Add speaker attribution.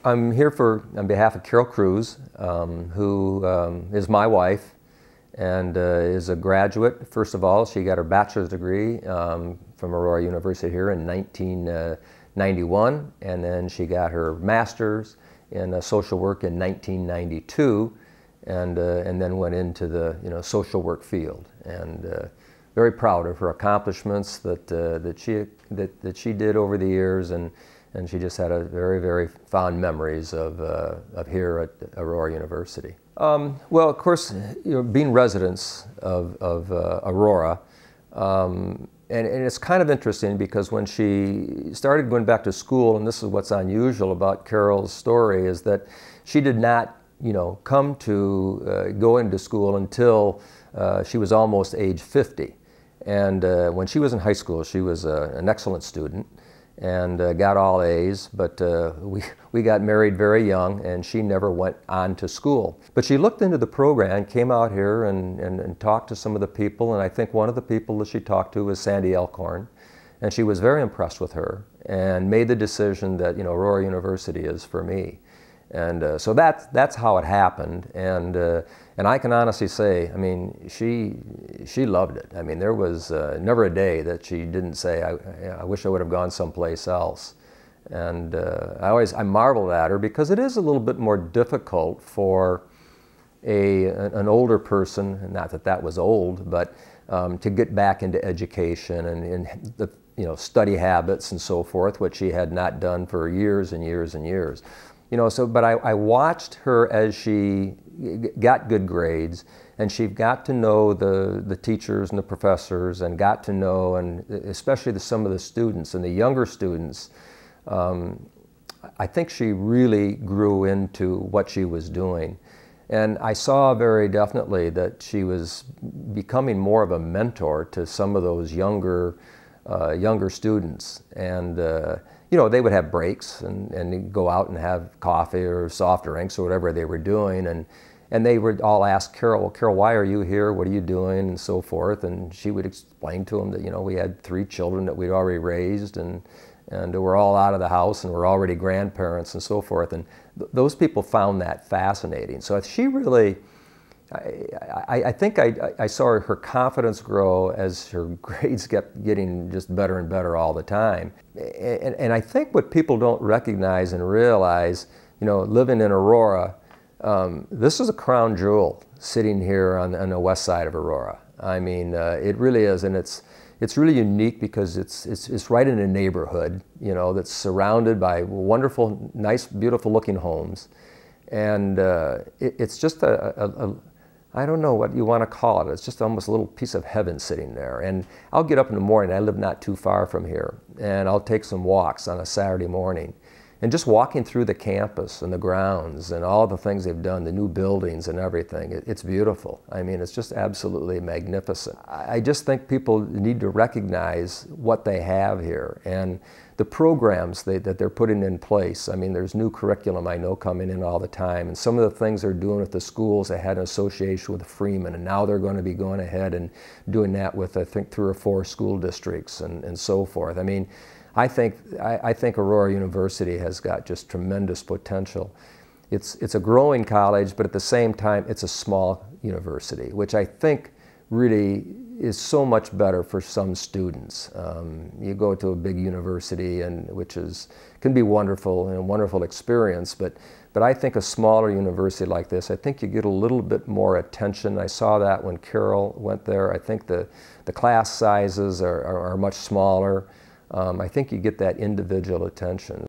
Speaker 1: I'm here on behalf of Carole Kruse, who is my wife and is a graduate. First of all, she got her bachelor's degree from Aurora University here in 1991, and then she got her master's in social work in 1992, and then went into the social work field. And very proud of her accomplishments that she did over the years, and she just had a very fond memories of here at Aurora University. Well, of course, being residents of Aurora, and it's kind of interesting because when she started going back to school, and this is what's unusual about Carole's story, is that she did not come to go into school until she was almost age 50. And when she was in high school, she was an excellent student and got all A's, but we got married very young, and she never went on to school. But she looked into the program, came out here and talked to some of the people, and I think one of the people that she talked to was Sandy Elkhorn, and she was very impressed with her and made the decision that Aurora University is for me. And so that's how it happened, and I can honestly say, I mean, she loved it. I mean, there was never a day that she didn't say, I wish I would have gone someplace else. And I marveled at her because it is a little bit more difficult for an older person, not that that was old, but to get back into education and the study habits and so forth, which she had not done for years and years and years. But I watched her as she got good grades, and she got to know the teachers and the professors, and got to know, and especially some of the students and the younger students. I think she really grew into what she was doing. And I saw very definitely that she was becoming more of a mentor to some of those younger students. And they would have breaks and go out and have coffee or soft drinks or whatever they were doing, and they would all ask Carole, well, Carole, why are you here? What are you doing? And so forth. And she would explain to them that we had 3 children that we'd already raised, and we're all out of the house, and we're already grandparents and so forth. And those people found that fascinating. So she really, I think I saw her confidence grow as her grades kept getting just better and better all the time. And I think what people don't recognize and realize, living in Aurora, this is a crown jewel sitting here on the west side of Aurora. I mean, it really is, and it's really unique because it's right in a neighborhood, that's surrounded by wonderful, nice, beautiful looking homes. And it's just I don't know what you want to call it. It's just almost a little piece of heaven sitting there. And I'll get up in the morning, I live not too far from here, and I'll take some walks on a Saturday morning. And just walking through the campus and the grounds and all the things they've done, the new buildings and everything, it's beautiful. I mean, it's just absolutely magnificent. I just think people need to recognize what they have here and the programs that they're putting in place. I mean, there's new curriculum I know coming in all the time, and some of the things they're doing with the schools. They had an association with Freeman, and now they're going to be going ahead and doing that with, I think, 3 or 4 school districts and so forth. I mean, I think Aurora University has got just tremendous potential. It's a growing college, but at the same time, it's a small university, which I think really is so much better for some students. You go to a big university, which can be wonderful and a wonderful experience, but I think a smaller university like this, I think you get a little bit more attention. I saw that when Carole went there. I think the class sizes are much smaller. I think you get that individual attention.